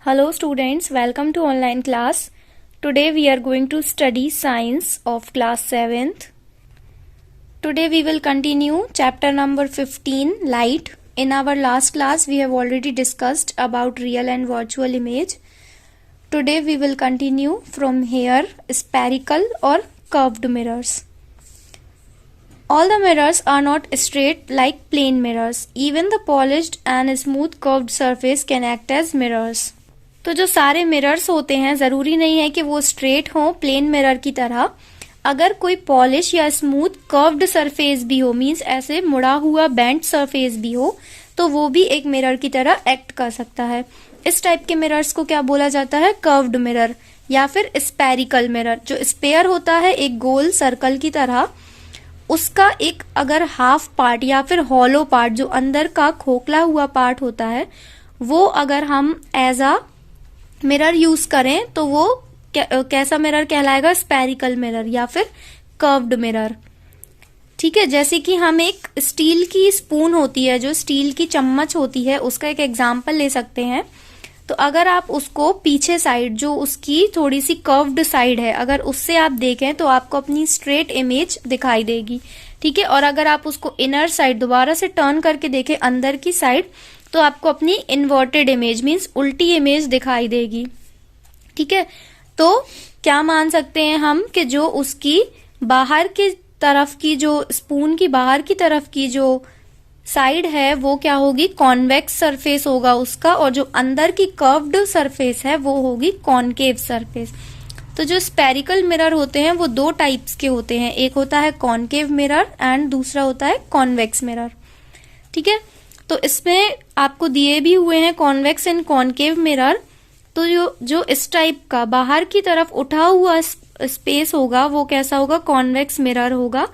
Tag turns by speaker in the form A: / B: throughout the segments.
A: Hello students, welcome to online class. Today we are going to study science of class 7th. Today we will continue chapter number 15, light. In our last class we have already discussed about real and virtual image. Today we will continue from here, spherical or curved mirrors. All the mirrors are not straight like plane mirrors. Even the polished and smooth curved surface can act as mirrors. तो जो सारे mirrors होते हैं जरूरी नहीं है कि वो स्ट्रेट हो प्लेन मिरर की तरह. अगर कोई पॉलिश या स्मूथ कर्व्ड सरफेस भी हो, मींस ऐसे मुड़ा हुआ बेंट सरफेस भी हो, तो वो भी एक मिरर की तरह एक्ट कर सकता है. इस टाइप के मिरर्स को क्या बोला जाता है? कर्व्ड मिरर या फिर स्पेरिकल मिरर. जो स्पेयर होता है एक गोल सर्कल की तरह, उसका एक अगर हाफ पार्ट या फिर हॉलो पार्ट, जो अंदर का खोखला हुआ पार्ट होता है, वो अगर हम एज अ मिरर यूज करें तो वो कैसा मिरर कहलाएगा? स्पेरिकल मिरर या फिर कर्व्ड मिरर. ठीक है, जैसे कि हम एक स्टील की स्पून होती है, जो स्टील की चम्मच होती है, उसका एक एग्जांपल ले सकते हैं. तो अगर आप उसको पीछे साइड, जो उसकी थोड़ी सी कर्व्ड साइड है, अगर उससे आप देखें तो आपको अपनी स्ट्रेट इमेज दिखाई देगी. ठीक है, और अगर आप उसको इनर साइड दोबारा से टर्न करके देखें अंदर की साइड, तो आपको अपनी इन्वर्टेड इमेज मीन्स उल्टी इमेज दिखाई देगी. ठीक है, तो क्या मान सकते हैं हम कि जो उसकी बाहर की तरफ की, जो स्पून की बाहर की तरफ की जो साइड है, वो क्या होगी? कॉन्वेक्स सरफेस होगा उसका, और जो अंदर की कर्व्ड सरफेस है वो होगी कॉनकेव सरफेस. तो जो स्पेरिकल मिरर होते हैं वो दो टाइप्स के होते हैं. एक होता है कॉनकेव मिरर एंड दूसरा होता है कॉन्वेक्स मिरर. ठीक है, तो इसमें आपको दिए भी हुए हैं कॉन्वेक्स एंड कॉनकेव मिरर. तो जो इस टाइप का बाहर की तरफ उठा हुआ स्पेस होगा वो कैसा होगा? कॉन्वेक्स मिरर होगा.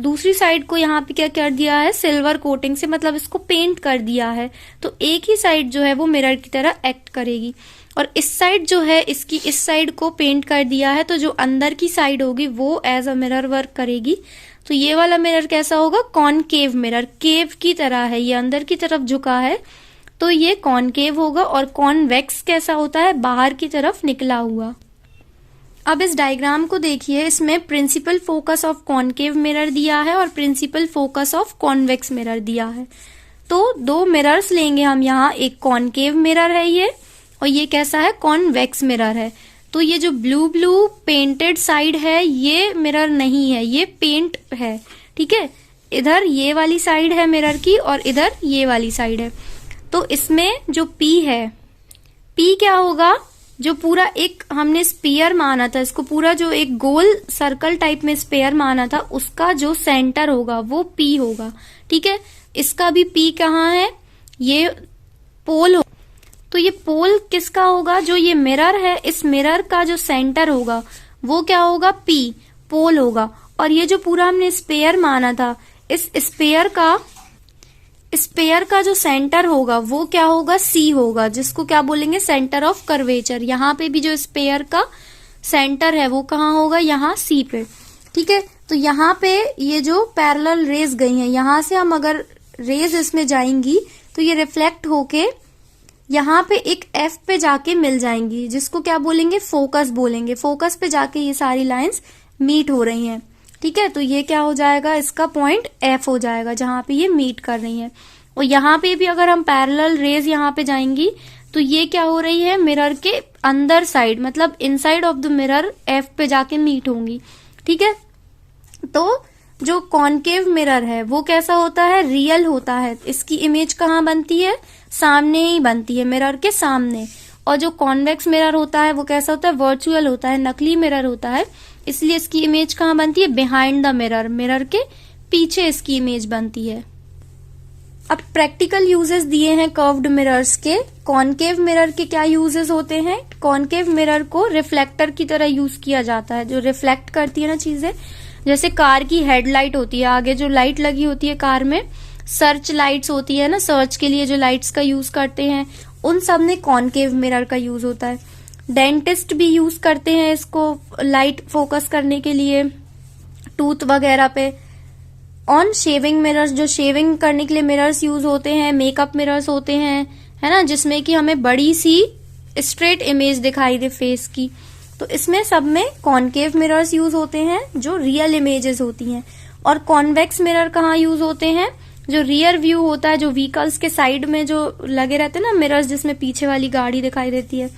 A: दूसरी साइड को यहाँ पे क्या कर दिया है? सिल्वर कोटिंग से, मतलब इसको पेंट कर दिया है, तो एक ही साइड जो है वो मिरर की तरह एक्ट करेगी. और इस साइड जो है, इसकी इस साइड को पेंट कर दिया है, तो जो अंदर की साइड होगी वो एज अ मिरर वर्क करेगी. तो ये वाला मिरर कैसा होगा? Concave mirror. केव की तरह है, ये अंदर की तरफ झुका है, तो ये कॉनकेव होगा. और कॉन्वेक्स कैसा होता है? बाहर की तरफ निकला हुआ. अब इस डायग्राम को देखिए, इसमें principal focus of concave mirror दिया है और principal focus of convex mirror दिया है. तो दो मिरर्स लेंगे हम यहाँ. एक कॉनकेव मिरर है ये, और ये कैसा है? कॉन्वेक्स मिरर है. तो ये जो ब्लू ब्लू पेंटेड साइड है ये मिरर नहीं है, ये पेंट है. ठीक है, इधर ये वाली साइड है मिरर की और इधर ये वाली साइड है. तो इसमें जो P है, P क्या होगा? जो पूरा एक हमने स्फीयर माना था, इसको पूरा जो एक गोल सर्कल टाइप में स्फीयर माना था, उसका जो सेंटर होगा वो P होगा. ठीक है, इसका भी P कहाँ है? ये पोल हो. तो ये पोल किसका होगा? जो ये मिरर है, इस मिरर का जो सेंटर होगा वो क्या होगा? P, पोल होगा. और ये जो पूरा हमने स्फीयर माना था, इस स्फीयर का जो सेंटर होगा वो क्या होगा? C होगा, जिसको क्या बोलेंगे? Centre of curvature. यहाँ पे भी जो स्फीयर का सेंटर है वो कहाँ होगा? यहाँ C पे. ठीक है, तो यहाँ पे ये जो पैरेलल रेज गई हैं, यहाँ से हम अगर रेज इसमें जाएंगी तो ये रिफ्लेक्ट होके यहाँ पे एक F पे जाके मिल जाएंगी, जिसको क्या बोलेंगे? फोकस बोलेंगे. फोकस पे जाके ये सारी लाइंस मीट हो रही हैं. ठीक है, तो ये क्या हो जाएगा? इसका पॉइंट F हो जाएगा, जहां पे ये मीट कर रही हैं. और यहाँ पे भी अगर हम पैरेलल रेज यहाँ पे जाएंगी तो ये क्या हो रही है? मिरर के अंदर साइड, मतलब inside of the mirror F पे जाके मीट होंगी. ठीक है, तो जो कॉनकेव मिरर है वो कैसा होता है? रियल होता है. इसकी इमेज कहाँ बनती है? सामने ही बनती है, मिरर के सामने. और जो कॉन्वेक्स मिरर होता है वो कैसा होता है? वर्चुअल होता है, नकली मिरर होता है. इसलिए इसकी इमेज कहाँ बनती है? बिहाइंड द मिरर, मिरर के पीछे इसकी इमेज बनती है. अब प्रैक्टिकल यूजेस दिए हैं कर्व्ड मिरर्स के. कॉनकेव मिरर के क्या यूजेस होते हैं? कॉनकेव मिरर को रिफ्लेक्टर की तरह यूज किया जाता है, जो रिफ्लेक्ट करती है ना चीजें. जैसे कार की हेडलाइट होती है, आगे जो लाइट लगी होती है कार में, सर्च लाइट्स होती है ना, सर्च के लिए जो लाइट्स का यूज करते हैं, उन सब में कॉनकेव मिरर का यूज होता है. डेंटिस्ट भी यूज करते हैं इसको लाइट फोकस करने के लिए टूथ वगैरह पे. ऑन शेविंग मिरर्स, जो शेविंग करने के लिए मिरर्स यूज होते हैं, मेकअप मिरर्स होते हैं, है ना, जिसमें कि हमें बड़ी सी स्ट्रेट इमेज दिखाई दे फेस की। तो इसमें सब में कॉनकेव मिरर्स यूज होते हैं जो रियल इमेजेस होती हैं, और कॉन्वेक्स मिरर कहाँ यूज होते हैं, जो रियर व्यू होता है, जो व्हीकल्स के साइड में जो लगे रहते हैं ना मिरर्स, जिसमें पीछे वाली गाड़ी दिखाई देती है,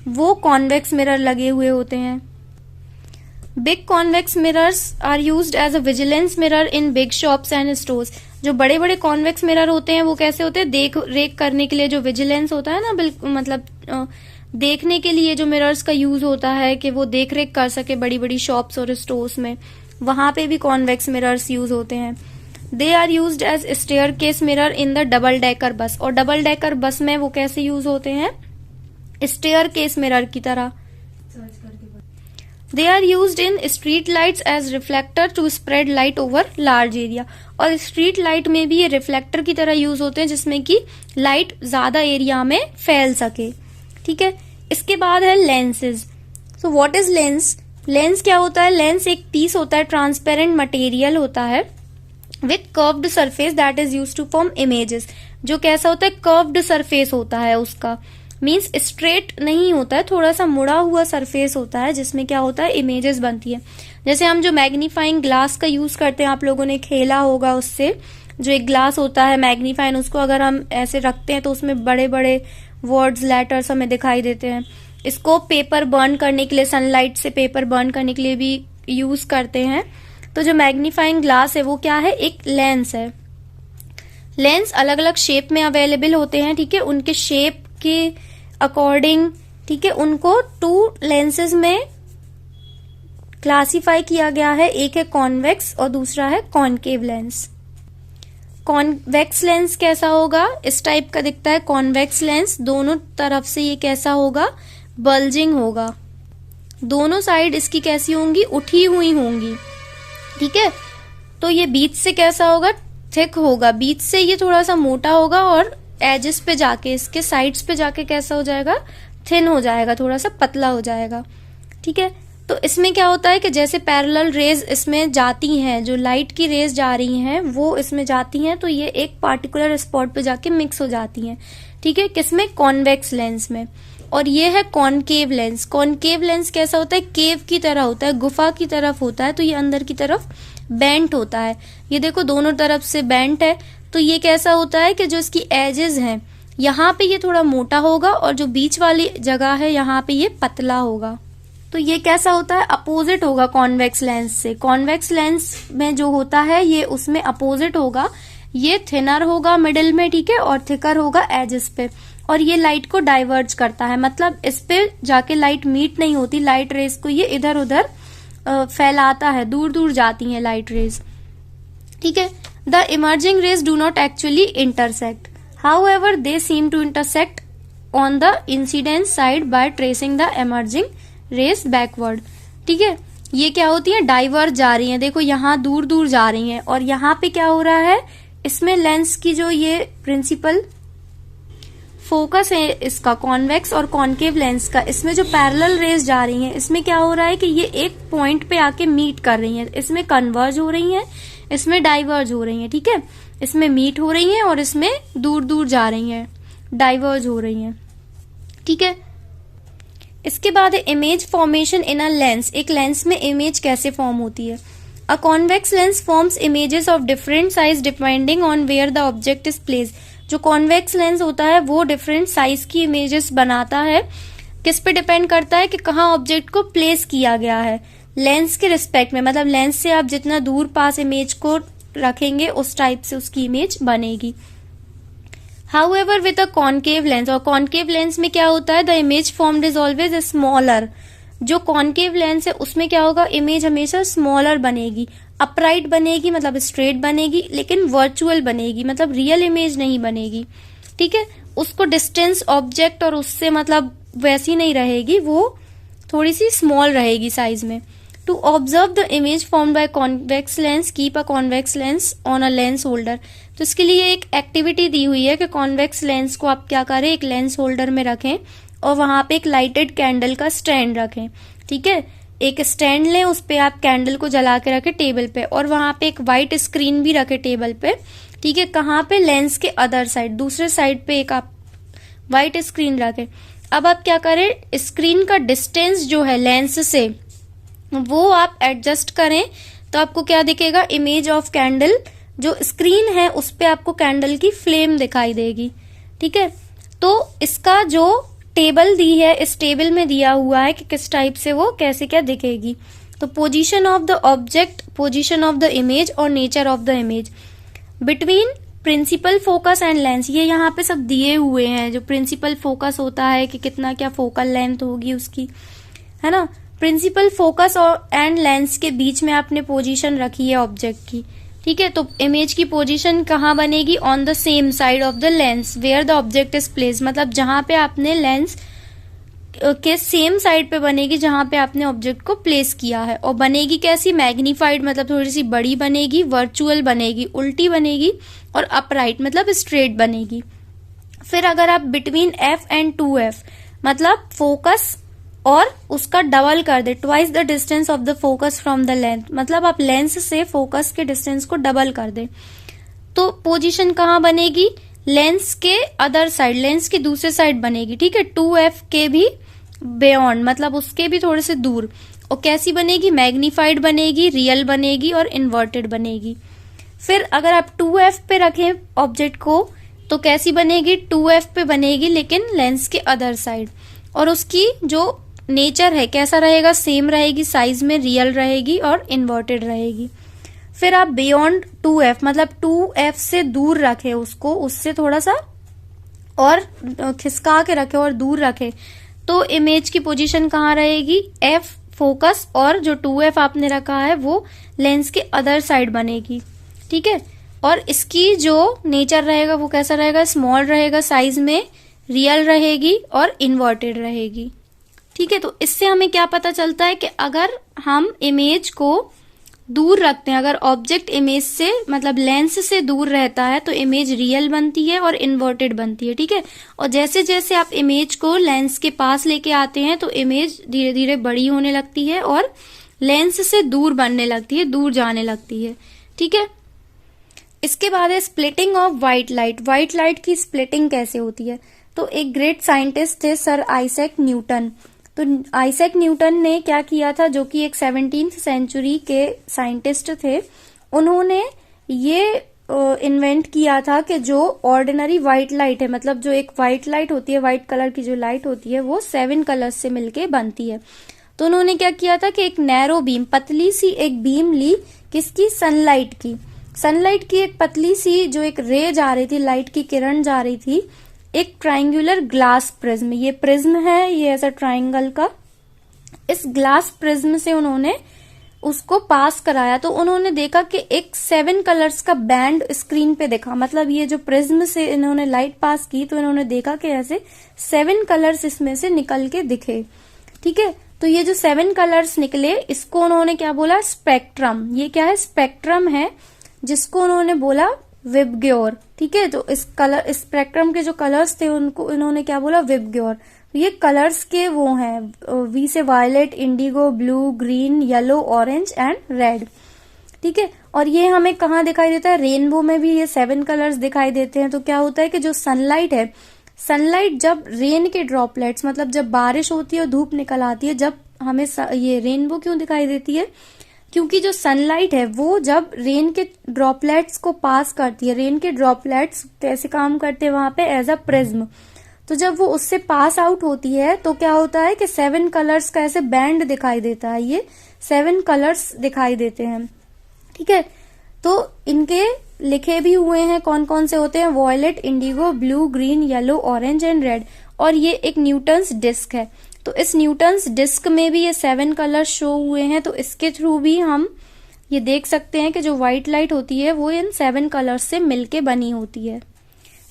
A: वो कॉन्वेक्स मिरर लगे हुए होते हैं। Big convex mirrors are used as a vigilance mirror in big shops and stores. जो बड़े बड़े कॉन्वेक्स मिरर होते हैं वो कैसे होते हैं, देख रेख करने के लिए, जो विजिलेंस होता है ना, बिल्कुल मतलब देखने के लिए जो मिरर्स का यूज होता है कि वो देख रेख कर सके बड़ी बड़ी शॉप्स और स्टोर्स में, वहां पे भी कॉन्वेक्स मिरर्स यूज होते हैं। They are used as staircase mirror in the double decker bus. और डबल डेकर बस में वो कैसे यूज होते हैं, स्टेयरकेस मिरर की तरह। They are used in street lights as reflector to spread light over large area. और स्ट्रीट लाइट में भी ये रिफ्लेक्टर की तरह यूज होते हैं जिसमें कि लाइट ज्यादा एरिया में फैल सके। ठीक है, इसके बाद है lenses. So what is lens? Lens क्या होता है? लेंस एक पीस होता है, ट्रांसपेरेंट मटेरियल होता है with curved surface that is used to form images. जो कैसा होता है, कर्व्ड सरफेस होता है उसका, मीन्स स्ट्रेट नहीं होता है, थोड़ा सा मुड़ा हुआ सरफेस होता है जिसमें क्या होता है, इमेजेस बनती है। जैसे हम जो मैग्नीफाइंग ग्लास का यूज करते हैं, आप लोगों ने खेला होगा उससे, जो एक ग्लास होता है मैग्नीफाइंग, उसको अगर हम ऐसे रखते हैं तो उसमें बड़े बड़े वर्ड्स, लेटर्स हमें दिखाई देते हैं। इसको पेपर बर्न करने के लिए, सनलाइट से पेपर बर्न करने के लिए भी यूज करते हैं। तो जो मैग्नीफाइंग ग्लास है वो क्या है, एक लेंस है। लेंस अलग अलग शेप में अवेलेबल होते हैं, ठीक है, उनके शेप के अकॉर्डिंग, ठीक है, उनको 2 लेंसेज में क्लासिफाई किया गया है। एक है कॉन्वेक्स और दूसरा है कॉनकेव लेंस। कॉन्वेक्स लेंस कैसा होगा, इस टाइप का दिखता है कॉन्वेक्स लेंस। दोनों तरफ से ये कैसा होगा, बल्जिंग होगा, दोनों साइड इसकी कैसी होंगी, उठी हुई होंगी। ठीक है, तो ये बीच से कैसा होगा, थिक होगा, बीच से ये थोड़ा सा मोटा होगा और एजेस पे जाके, इसके साइड्स पे जाके कैसा हो जाएगा, थिन हो जाएगा, थोड़ा सा पतला हो जाएगा। ठीक है, तो इसमें क्या होता है कि जैसे पैरेलल रेज इसमें जाती हैं, जो लाइट की रेज जा रही हैं वो इसमें जाती हैं, तो ये एक पार्टिकुलर स्पॉट पे जाके मिक्स हो जाती हैं। ठीक है, किसमें, कॉन्वेक्स लेंस में। और ये है कॉनकेव लेंस। कॉनकेव लेंस कैसा होता है, केव की तरह होता है, गुफा की तरफ होता है, तो ये अंदर की तरफ बेंट होता है। ये देखो दोनों तरफ से बेंट है, तो ये कैसा होता है कि जो इसकी एजेस हैं यहाँ पे ये थोड़ा मोटा होगा और जो बीच वाली जगह है यहाँ पे ये पतला होगा। तो ये कैसा होता है, अपोजिट होगा कॉन्वेक्स लेंस से। कॉन्वेक्स लेंस में जो होता है ये उसमें अपोजिट होगा, ये थिनर होगा मिडिल में, ठीक है, और थिकर होगा एजेस पे, और ये लाइट को डाइवर्ज करता है, मतलब इस पे जाके लाइट मीट नहीं होती, लाइट रेज को ये इधर उधर फैलाता है, दूर दूर जाती हैं लाइट रेज। ठीक है, the emerging rays do not actually intersect, however they seem to intersect on the incident side by tracing the emerging rays backward. ठीक है, ये क्या होती है, डाइवर्ज जा रही हैं, देखो यहाँ दूर दूर जा रही हैं, और यहाँ पे क्या हो रहा है, इसमें लेंस की जो ये प्रिंसिपल फोकस है इसका, कॉन्वेक्स और कॉनकेव लेंस का, इसमें जो पैरेलल रेज जा रही हैं, इसमें क्या हो रहा है कि ये एक पॉइंट पे आके मीट कर रही हैं, इसमें कन्वर्ज हो रही हैं, इसमें डाइवर्ज हो रही हैं। ठीक है, इसमें मीट हो रही हैं और इसमें दूर दूर जा रही हैं, डाइवर्ज हो रही हैं। ठीक है, इसके बाद है image formation in a lens. एक लेंस में इमेज कैसे फॉर्म होती है। A convex lens forms images of different size depending on where the object is placed. जो कॉन्वेक्स लेंस होता है वो डिफरेंट साइज की इमेजेस बनाता है, किस पे डिपेंड करता है कि कहाँ ऑब्जेक्ट को प्लेस किया गया है, लेंस के रिस्पेक्ट में, मतलब लेंस से आप जितना दूर पास इमेज को रखेंगे उस टाइप से उसकी इमेज बनेगी। However, with a concave lens, और concave lens में क्या होता है, the image formed is always smaller। जो concave lens है उसमें क्या होगा, इमेज हमेशा स्मॉलर बनेगी, अपराइट बनेगी, मतलब स्ट्रेट बनेगी, लेकिन वर्चुअल बनेगी, मतलब रियल इमेज नहीं बनेगी। ठीक है, उसको डिस्टेंस ऑब्जेक्ट और उससे मतलब वैसी नहीं रहेगी, वो थोड़ी सी स्मॉल रहेगी साइज में। To observe the image formed by convex lens, keep a convex lens on a lens holder. तो इसके लिए एक एक्टिविटी दी हुई है कि कॉन्वेक्स लेंस को आप क्या करें, एक लेंस होल्डर में रखें और वहां पे एक लाइटेड कैंडल का स्टैंड रखें। ठीक है, एक स्टैंड लें, उस पे आप कैंडल को जला के रखें टेबल पे, और वहां पे एक व्हाइट स्क्रीन भी रखें टेबल पे। ठीक है, कहाँ पे, लेंस के अदर साइड, दूसरे साइड पे एक आप व्हाइट स्क्रीन रखें। अब आप क्या करें, स्क्रीन का डिस्टेंस जो है लेंस से वो आप एडजस्ट करें, तो आपको क्या दिखेगा, इमेज ऑफ कैंडल, जो स्क्रीन है उस पे आपको कैंडल की फ्लेम दिखाई देगी। ठीक है, तो इसका जो टेबल दी है, इस टेबल में दिया हुआ है कि किस टाइप से वो कैसे क्या दिखेगी। तो position of the object, position of the image और nature of the image between principal focus and lens, ये यहाँ पे सब दिए हुए हैं। जो प्रिंसिपल फोकस होता है कि कितना क्या फोकल लेंथ होगी उसकी, है ना। प्रिंसिपल फोकस और एंड लेंस के बीच में आपने पोजीशन रखी है ऑब्जेक्ट की। ठीक है, तो इमेज की पोजीशन कहाँ बनेगी, on the same side of the lens where the object is place, मतलब जहां पे आपने लेंस के सेम साइड पे बनेगी जहां पे आपने ऑब्जेक्ट को प्लेस किया है। और बनेगी कैसी, मैग्नीफाइड मतलब थोड़ी सी बड़ी बनेगी, वर्चुअल बनेगी, उल्टी बनेगी, और अपराइट मतलब स्ट्रेट बनेगी। फिर अगर आप बिटवीन एफ एंड 2f मतलब फोकस और उसका डबल कर दे, twice the distance of the focus from the length, मतलब आप लेंस से फोकस के डिस्टेंस को डबल कर दे, तो पोजीशन कहाँ बनेगी, लेंस के अदर साइड, लेंस की दूसरे साइड बनेगी। ठीक है, 2f के भी बियॉन्ड मतलब उसके भी थोड़े से दूर। और कैसी बनेगी, मैग्नीफाइड बनेगी, रियल बनेगी और इन्वर्टेड बनेगी। फिर अगर आप 2f पे रखें ऑब्जेक्ट को तो कैसी बनेगी, 2f पे बनेगी लेकिन लेंस के अदर साइड। और उसकी जो नेचर है कैसा रहेगा, सेम रहेगी साइज में, रियल रहेगी और इन्वर्टेड रहेगी। फिर आप बियॉन्ड 2f मतलब 2f से दूर रखे उसको, उससे थोड़ा सा और खिसका के रखे और दूर रखे, तो इमेज की पोजीशन कहाँ रहेगी, f फोकस और जो 2f आपने रखा है वो लेंस के अदर साइड बनेगी। ठीक है, और इसकी जो नेचर रहेगा वो कैसा रहेगा, स्मॉल रहेगा साइज में, रियल रहेगी और इन्वर्टेड रहेगी। ठीक है, तो इससे हमें क्या पता चलता है कि अगर हम इमेज को दूर रखते हैं, अगर ऑब्जेक्ट इमेज से मतलब लेंस से दूर रहता है तो इमेज रियल बनती है और इन्वर्टेड बनती है। ठीक है, और जैसे जैसे आप इमेज को लेंस के पास लेके आते हैं तो इमेज धीरे धीरे बड़ी होने लगती है और लेंस से दूर बनने लगती है, दूर जाने लगती है। ठीक है, इसके बाद है splitting of white light. White light की स्प्लिटिंग कैसे होती है, तो एक ग्रेट साइंटिस्ट थे सर आइजैक न्यूटन। तो आइजैक न्यूटन ने क्या किया था, जो कि एक 17th सेंचुरी के साइंटिस्ट थे, उन्होंने ये इन्वेंट किया था कि जो ऑर्डिनरी व्हाइट लाइट है, मतलब जो एक व्हाइट लाइट होती है, व्हाइट कलर की जो लाइट होती है वो 7 कलर्स से मिलके बनती है। तो उन्होंने क्या किया था कि एक नैरो बीम, पतली सी एक बीम ली, किसकी, सनलाइट की। सनलाइट की एक पतली सी जो एक रे जा रही थी, लाइट की किरण जा रही थी, एक ट्राइंगुलर ग्लास प्रिज्म, ये प्रिज्म है, ये ऐसा ट्राइंगल का, इस ग्लास प्रिज्म से उन्होंने उसको पास कराया। तो उन्होंने देखा कि एक 7 कलर्स का बैंड स्क्रीन पे दिखा, मतलब ये जो प्रिज्म से इन्होंने लाइट पास की तो इन्होंने देखा कि ऐसे 7 कलर्स इसमें से निकल के दिखे। ठीक है, तो ये जो 7 कलर्स निकले इसको उन्होंने क्या बोला, स्पेक्ट्रम। ये क्या है, स्पेक्ट्रम है, जिसको उन्होंने बोला विबग्योर। ठीक है, तो इस कलर स्पेक्ट्रम के जो कलर्स थे उनको इन्होंने क्या बोला, विबग्योर। ये कलर्स के वो हैं, we say violet, indigo, blue, green, yellow, orange and red. ठीक है, और ये हमें कहाँ दिखाई देता है, रेनबो में भी ये 7 कलर्स दिखाई देते हैं। तो क्या होता है कि जो सनलाइट है, सनलाइट जब रेन के ड्रॉपलेट्स मतलब जब बारिश होती है और धूप निकल आती है, जब हमें ये रेनबो क्यों दिखाई देती है, क्योंकि जो सनलाइट है वो जब रेन के ड्रॉपलेट्स को पास करती है, रेन के ड्रॉपलेट्स कैसे काम करते हैं वहां पे, एज अ प्रिज्म। तो जब वो उससे पास आउट होती है तो क्या होता है कि 7 कलर्स का ऐसे बैंड दिखाई देता है, ये 7 कलर्स दिखाई देते हैं। ठीक है, तो इनके लिखे भी हुए हैं कौन कौन से होते हैं, violet, indigo, blue, green, yellow, orange and red. और ये एक न्यूटन्स डिस्क है, तो इस न्यूटन्स डिस्क में भी ये 7 कलर शो हुए हैं। तो इसके थ्रू भी हम ये देख सकते हैं कि जो व्हाइट लाइट होती है वो इन 7 कलर्स से मिलके बनी होती है।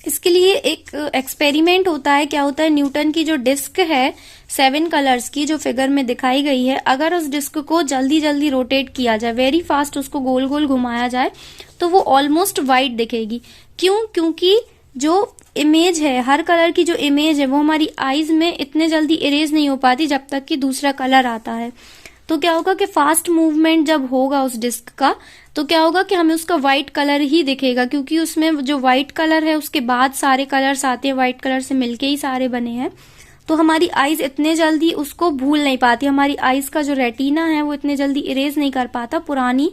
A: इसके लिए एक एक्सपेरिमेंट होता है, क्या होता है, न्यूटन की जो डिस्क है 7 कलर्स की जो फिगर में दिखाई गई है, अगर उस डिस्क को जल्दी जल्दी रोटेट किया जाए, वेरी फास्ट उसको गोल गोल घुमाया जाए, तो वो ऑलमोस्ट व्हाइट दिखेगी। क्यों, क्योंकि जो इमेज है, हर कलर की जो इमेज है वो हमारी आईज में इतने जल्दी इरेज नहीं हो पाती जब तक कि दूसरा कलर आता है। तो क्या होगा कि फास्ट मूवमेंट जब होगा उस डिस्क का, तो क्या होगा कि हमें उसका व्हाइट कलर ही दिखेगा, क्योंकि उसमें जो व्हाइट कलर है उसके बाद सारे कलर्स आते हैं, व्हाइट कलर से मिलके ही सारे बने हैं। तो हमारी आईज इतने जल्दी उसको भूल नहीं पाती, हमारी आईज का जो रेटिना है वो इतने जल्दी इरेज नहीं कर पाता पुरानी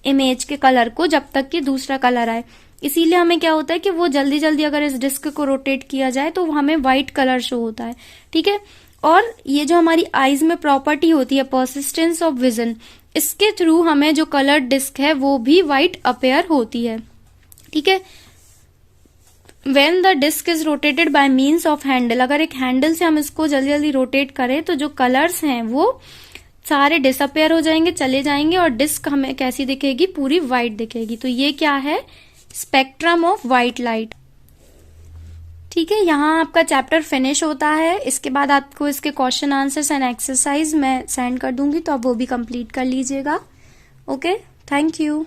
A: इमेज के कलर को जब तक कि दूसरा कलर आए। इसीलिए हमें क्या होता है कि वो जल्दी जल्दी अगर इस डिस्क को रोटेट किया जाए तो हमें व्हाइट कलर शो होता है, ठीक है। और ये जो हमारी आईज में प्रॉपर्टी होती है परसिस्टेंस ऑफ विजन, इसके थ्रू हमें जो कलर डिस्क है वो भी व्हाइट अपेयर होती है, ठीक है। When the disc is rotated by means of handle, अगर एक हैंडल से हम इसको जल्दी जल्दी रोटेट करें तो जो कलर्स हैं वो सारे डिसअपेयर हो जाएंगे, चले जाएंगे, और डिस्क हमें कैसी दिखेगी, पूरी व्हाइट दिखेगी। तो ये क्या है, स्पेक्ट्रम ऑफ व्हाइट लाइट, ठीक है। यहाँ आपका चैप्टर फिनिश होता है। इसके बाद आपको इसके क्वेश्चन आंसर्स एंड एक्सरसाइज मैं सेंड कर दूंगी, तो आप वो भी कंप्लीट कर लीजिएगा। Okay, thank you.